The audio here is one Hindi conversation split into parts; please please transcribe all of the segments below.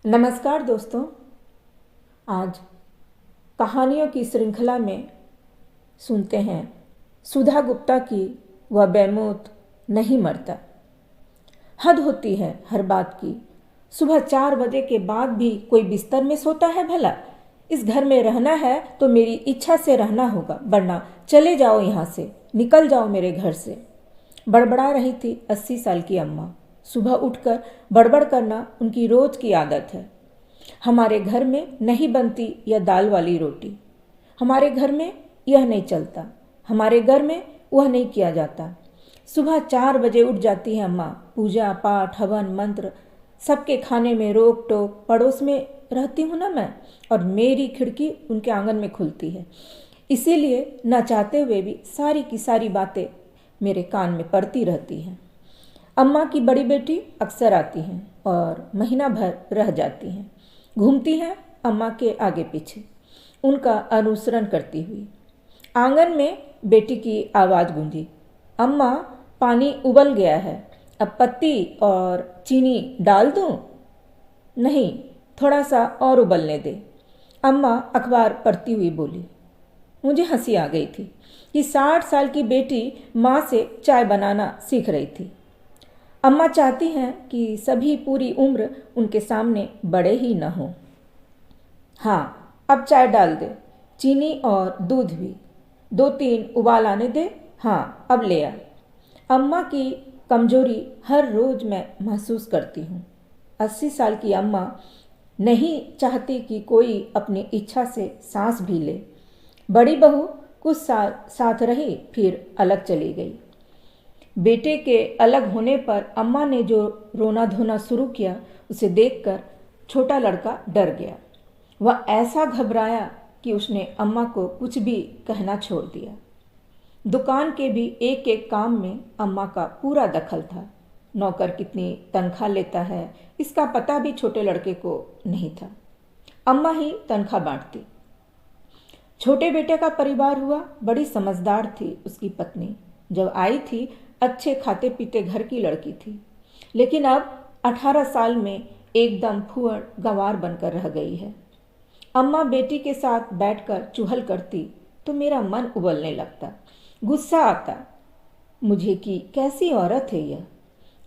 नमस्कार दोस्तों। आज कहानियों की श्रृंखला में सुनते हैं सुधा गुप्ता की वह बेमौत नहीं मरता। हद होती है हर बात की। सुबह 4 बजे के बाद भी कोई बिस्तर में सोता है भला? इस घर में रहना है तो मेरी इच्छा से रहना होगा, वरना चले जाओ यहाँ से, निकल जाओ मेरे घर से। बड़बड़ा रही थी 80 साल की अम्मा। सुबह उठकर बड़बड़ करना उनकी रोज की आदत है। हमारे घर में नहीं बनती यह दाल वाली रोटी, हमारे घर में यह नहीं चलता, हमारे घर में वह नहीं किया जाता। सुबह 4 बजे उठ जाती है अम्मा। पूजा पाठ हवन मंत्र सबके खाने में रोक टोक। पड़ोस में रहती हूँ ना मैं, और मेरी खिड़की उनके आंगन में खुलती है, इसीलिए न चाहते हुए भी सारी की सारी बातें मेरे कान में पड़ती रहती हैं। अम्मा की बड़ी बेटी अक्सर आती हैं और महीना भर रह जाती हैं। घूमती हैं अम्मा के आगे पीछे, उनका अनुसरण करती हुई। आंगन में बेटी की आवाज़ गूंजी, अम्मा पानी उबल गया है, अब पत्ती और चीनी डाल दूं? नहीं, थोड़ा सा और उबलने दे। अम्मा अखबार पढ़ती हुई बोली। मुझे हंसी आ गई थी कि 60 साल की बेटी माँ से चाय बनाना सीख रही थी। अम्मा चाहती हैं कि सभी पूरी उम्र उनके सामने बड़े ही न हों। हाँ, अब चाय डाल दे, चीनी और दूध भी, 2-3 उबाल आने दे। हाँ, अब ले आ। अम्मा की कमजोरी हर रोज मैं महसूस करती हूँ। 80 साल की अम्मा नहीं चाहती कि कोई अपनी इच्छा से सांस भी ले। बड़ी बहू कुछ साल साथ रही, फिर अलग चली गई। बेटे के अलग होने पर अम्मा ने जो रोना धोना शुरू किया, उसे देखकर छोटा लड़का डर गया। वह ऐसा घबराया कि उसने अम्मा को कुछ भी कहना छोड़ दिया। दुकान के भी एक एक काम में अम्मा का पूरा दखल था। नौकर कितनी तनख्वाह लेता है, इसका पता भी छोटे लड़के को नहीं था। अम्मा ही तनख्वाह बांटती। छोटे बेटे का परिवार हुआ। बड़ी समझदार थी उसकी पत्नी। जब आई थी अच्छे खाते पीते घर की लड़की थी, लेकिन अब 18 साल में एकदम फुहड़ गंवार बनकर रह गई है। अम्मा बेटी के साथ बैठकर चुहल करती तो मेरा मन उबलने लगता, गुस्सा आता मुझे कि कैसी औरत है यह।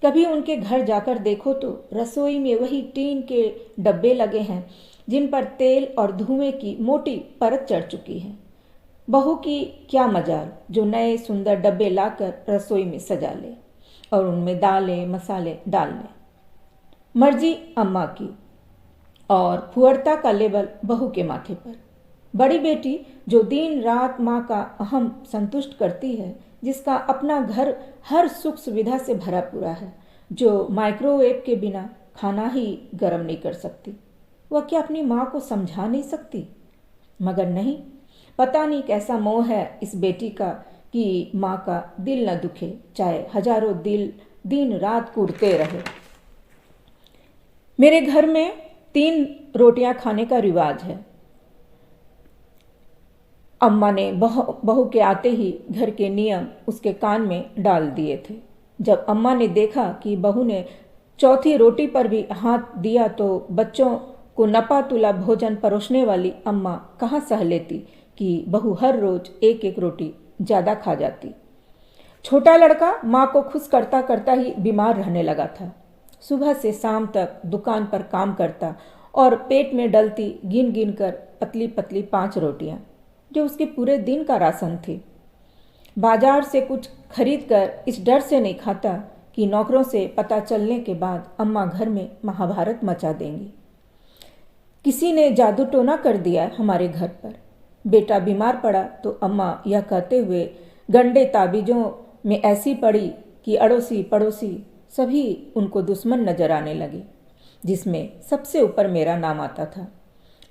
कभी उनके घर जाकर देखो तो रसोई में वही टीन के डब्बे लगे हैं जिन पर तेल और धुएं की मोटी परत चढ़ चुकी है। बहू की क्या मजाल जो नए सुंदर डब्बे लाकर रसोई में सजा ले और उनमें दालें मसाले डाल ले। मर्जी अम्मा की, और फुहड़ता का लेबल बहू के माथे पर। बड़ी बेटी जो दिन रात माँ का अहम संतुष्ट करती है, जिसका अपना घर हर सुख सुविधा से भरा पूरा है, जो माइक्रोवेव के बिना खाना ही गर्म नहीं कर सकती, वह क्या अपनी माँ को समझा नहीं सकती? मगर नहीं, पता नहीं कैसा मोह है इस बेटी का कि माँ का दिल न दुखे, चाहे हजारों दिल दिन रात कूटते रहे। मेरे घर में 3 रोटियां खाने का रिवाज है। अम्मा ने बहू के आते ही घर के नियम उसके कान में डाल दिए थे। जब अम्मा ने देखा कि बहू ने चौथी रोटी पर भी हाथ दिया तो बच्चों को नपा तुला भोजन परोसने वाली अम्मा कहाँ सह लेती कि बहू हर रोज एक एक रोटी ज़्यादा खा जाती। छोटा लड़का माँ को खुश करता करता ही बीमार रहने लगा था। सुबह से शाम तक दुकान पर काम करता और पेट में डलती गिन गिन कर पतली पतली 5 रोटियां, जो उसके पूरे दिन का राशन थी। बाजार से कुछ खरीद कर इस डर से नहीं खाता कि नौकरों से पता चलने के बाद अम्मा घर में महाभारत मचा देंगी। किसी ने जादू टोना कर दिया हमारे घर पर। बेटा बीमार पड़ा तो अम्मा यह कहते हुए गंडे ताबीज़ों में ऐसी पड़ी कि अड़ोसी पड़ोसी सभी उनको दुश्मन नजर आने लगे, जिसमें सबसे ऊपर मेरा नाम आता था।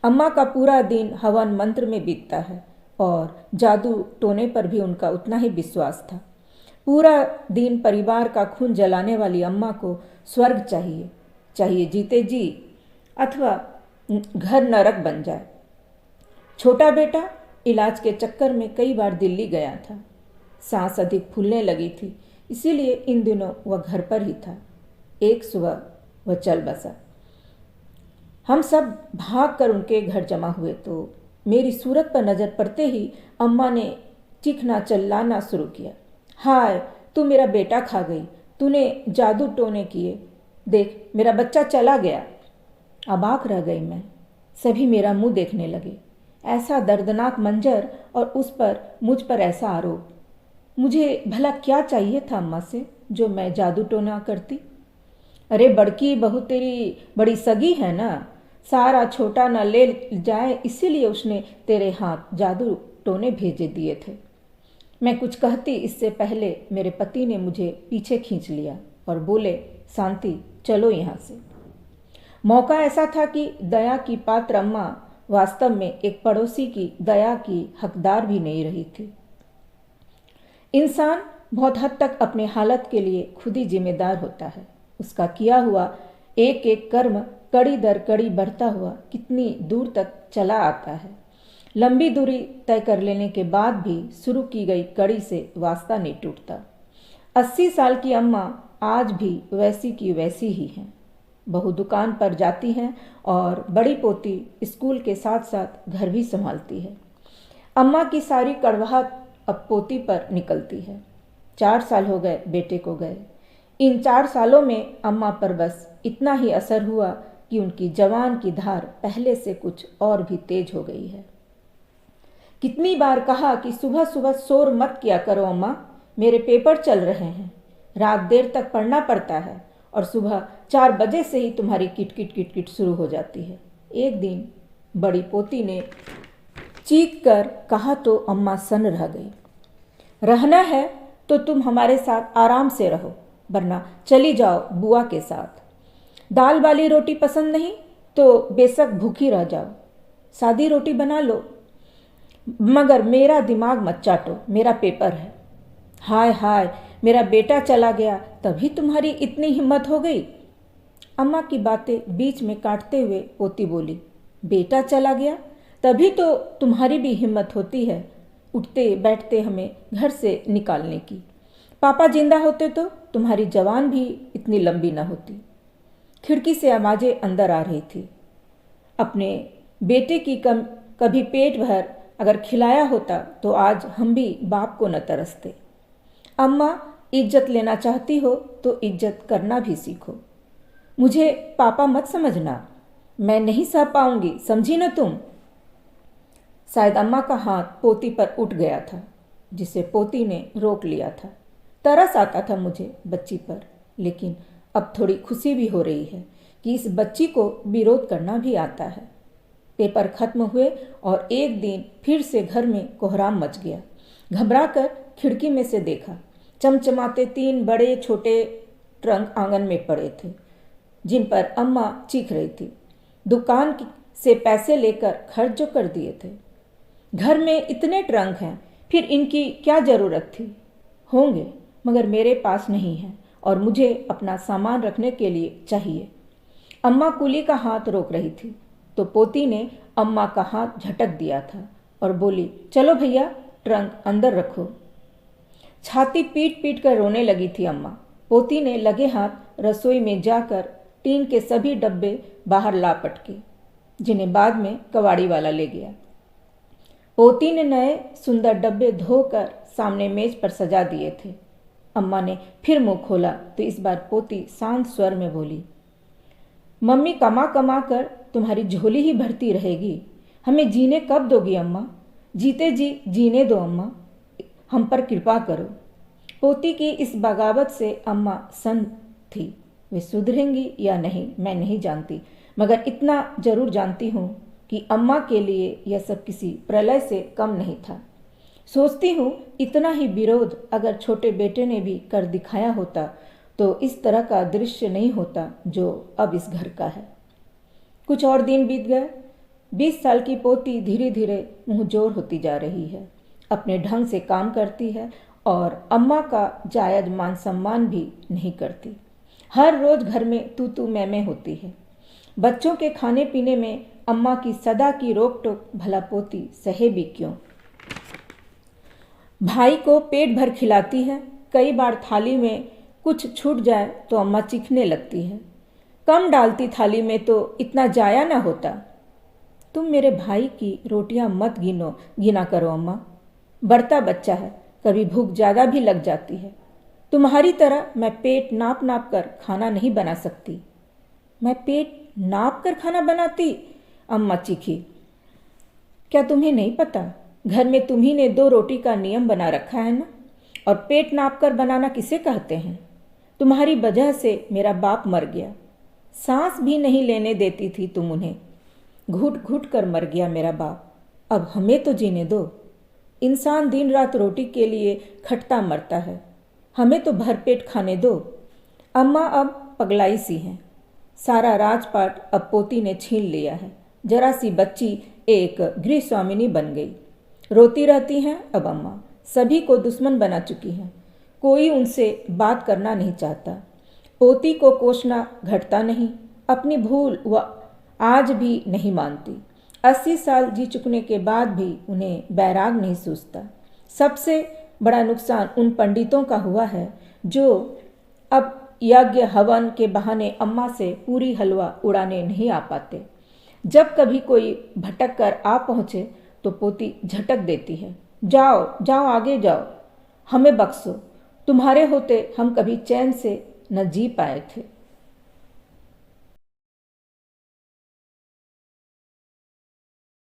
अम्मा का पूरा दिन हवन मंत्र में बीतता है और जादू टोने पर भी उनका उतना ही विश्वास था। पूरा दिन परिवार का खून जलाने वाली अम्मा को स्वर्ग चाहिए, चाहिए जीते जी, अथवा घर नरक बन जाए। छोटा बेटा इलाज के चक्कर में कई बार दिल्ली गया था। सांस अधिक फूलने लगी थी, इसीलिए इन दिनों वह घर पर ही था। एक सुबह वह चल बसा। हम सब भाग कर उनके घर जमा हुए तो मेरी सूरत पर नज़र पड़ते ही अम्मा ने चीखना चिल्लाना शुरू किया। हाय, तू मेरा बेटा खा गई, तूने जादू टोने किए, देख मेरा बच्चा चला गया। अबाक रह गई मैं। सभी मेरा मुंह देखने लगे। ऐसा दर्दनाक मंजर और उस पर मुझ पर ऐसा आरोप। मुझे भला क्या चाहिए था अम्मा से जो मैं जादू टोना करती? अरे बड़की बहू तेरी बड़ी सगी है ना, सारा छोटा न ले जाए इसीलिए उसने तेरे हाथ जादू टोने भेजे दिए थे। मैं कुछ कहती इससे पहले मेरे पति ने मुझे पीछे खींच लिया और बोले, शांति चलो यहाँ से। मौका ऐसा था कि दया की पात्र अम्मा वास्तव में एक पड़ोसी की दया की हकदार भी नहीं रही थी। इंसान बहुत हद तक अपने हालत के लिए खुद ही जिम्मेदार होता है। उसका किया हुआ एक एक कर्म कड़ी दर कड़ी बढ़ता हुआ कितनी दूर तक चला आता है। लंबी दूरी तय कर लेने के बाद भी शुरू की गई कड़ी से वास्ता नहीं टूटता। 80 साल की अम्मा आज भी वैसी की वैसी ही हैं। बहू दुकान पर जाती हैं और बड़ी पोती स्कूल के साथ साथ घर भी संभालती है। अम्मा की सारी कड़वाहट अब पोती पर निकलती है। 4 साल हो गए बेटे को गए। इन 4 सालों में अम्मा पर बस इतना ही असर हुआ कि उनकी जवान की धार पहले से कुछ और भी तेज हो गई है। कितनी बार कहा कि सुबह सुबह शोर मत किया करो अम्मा, मेरे पेपर चल रहे हैं, रात देर तक पढ़ना पड़ता है और सुबह 4 बजे से ही तुम्हारी किटकिट किटकिट शुरू हो जाती है। एक दिन बड़ी पोती ने चीख कर कहा तो अम्मा सन रह गई। रहना है तो तुम हमारे साथ आराम से रहो, वरना चली जाओ बुआ के साथ। दाल वाली रोटी पसंद नहीं तो बेशक भूखी रह जाओ, सादी रोटी बना लो, मगर मेरा दिमाग मत चाटो, मेरा पेपर है। हाय हाय, मेरा बेटा चला गया तभी तुम्हारी इतनी हिम्मत हो गई। अम्मा की बातें बीच में काटते हुए पोती बोली, बेटा चला गया तभी तो तुम्हारी भी हिम्मत होती है उठते बैठते हमें घर से निकालने की। पापा जिंदा होते तो तुम्हारी जवान भी इतनी लंबी न होती। खिड़की से आवाज़ें अंदर आ रही थी। अपने बेटे की कभी पेट भर अगर खिलाया होता तो आज हम भी बाप को न तरसते। अम्मा, इज्जत लेना चाहती हो तो इज्जत करना भी सीखो। मुझे पापा मत समझना, मैं नहीं सह पाऊंगी, समझी न तुम। शायद अम्मा का हाथ पोती पर उठ गया था, जिसे पोती ने रोक लिया था। तरस आता था मुझे बच्ची पर, लेकिन अब थोड़ी खुशी भी हो रही है कि इस बच्ची को विरोध करना भी आता है। पेपर खत्म हुए और एक दिन फिर से घर में कोहराम मच गया। घबराकर खिड़की में से देखा, चमचमाते 3 बड़े छोटे ट्रंक आंगन में पड़े थे, जिन पर अम्मा चीख रही थी। दुकान से पैसे लेकर खर्च जो कर दिए थे। घर में इतने ट्रंक हैं, फिर इनकी क्या ज़रूरत थी? होंगे, मगर मेरे पास नहीं है और मुझे अपना सामान रखने के लिए चाहिए। अम्मा कुली का हाथ रोक रही थी तो पोती ने अम्मा का हाथ झटक दिया था और बोली, चलो भैया, ट्रंक अंदर रखो। छाती पीट पीट कर रोने लगी थी अम्मा। पोती ने लगे हाथ रसोई में जाकर टीन के सभी डब्बे बाहर ला पटके, जिन्हें बाद में कबाड़ी वाला ले गया। पोती ने नए सुंदर डब्बे धोकर सामने मेज पर सजा दिए थे। अम्मा ने फिर मुंह खोला तो इस बार पोती शांत स्वर में बोली, मम्मी कमा कमा कर तुम्हारी झोली ही भरती रहेगी, हमें जीने कब दोगी अम्मा? जीते जी जीने दो अम्मा, हम पर कृपा करो। पोती की इस बगावत से अम्मा सन्न थी। वे सुधरेंगी या नहीं मैं नहीं जानती, मगर इतना जरूर जानती हूँ कि अम्मा के लिए यह सब किसी प्रलय से कम नहीं था। सोचती हूँ इतना ही विरोध अगर छोटे बेटे ने भी कर दिखाया होता तो इस तरह का दृश्य नहीं होता जो अब इस घर का है। कुछ और दिन बीत गए। 20 साल की पोती धीरे धीरे मुंहजोर होती जा रही है, अपने ढंग से काम करती है और अम्मा का जायज मान सम्मान भी नहीं करती। हर रोज घर में तू तू मैं होती है। बच्चों के खाने पीने में अम्मा की सदा की रोक टोक भला पोती सहे भी क्यों। भाई को पेट भर खिलाती है, कई बार थाली में कुछ छूट जाए तो अम्मा चीखने लगती है। कम डालती थाली में तो इतना जाया ना होता। तुम मेरे भाई की रोटियां मत गिना करो अम्मा। बढ़ता बच्चा है, कभी भूख ज़्यादा भी लग जाती है। तुम्हारी तरह मैं पेट नाप नाप कर खाना नहीं बना सकती। मैं पेट नाप कर खाना बनाती? अम्मा चीखी। क्या तुम्हें नहीं पता, घर में तुम्ही ने 2 रोटी का नियम बना रखा है ना? और पेट नाप कर बनाना किसे कहते हैं? तुम्हारी वजह से मेरा बाप मर गया, सांस भी नहीं लेने देती थी तुम उन्हें। घुट घुट कर मर गया मेरा बाप, अब हमें तो जीने दो। इंसान दिन रात रोटी के लिए खटता मरता है, हमें तो भरपेट खाने दो। अम्मा अब पगलाई सी हैं, सारा राजपाट अब पोती ने छीन लिया है। जरा सी बच्ची एक गृह स्वामिनी बन गई, रोती रहती हैं अब अम्मा, सभी को दुश्मन बना चुकी हैं। कोई उनसे बात करना नहीं चाहता। पोती को कोसना घटता नहीं, अपनी भूल वह आज भी नहीं मानती। 80 साल जी चुकने के बाद भी उन्हें बैराग नहीं सूझता। सबसे बड़ा नुकसान उन पंडितों का हुआ है जो अब यज्ञ हवन के बहाने अम्मा से पूरी हलवा उड़ाने नहीं आ पाते। जब कभी कोई भटक कर आ पहुँचे तो पोती झटक देती है, जाओ जाओ आगे जाओ, हमें बख्शो, तुम्हारे होते हम कभी चैन से न जी पाए थे।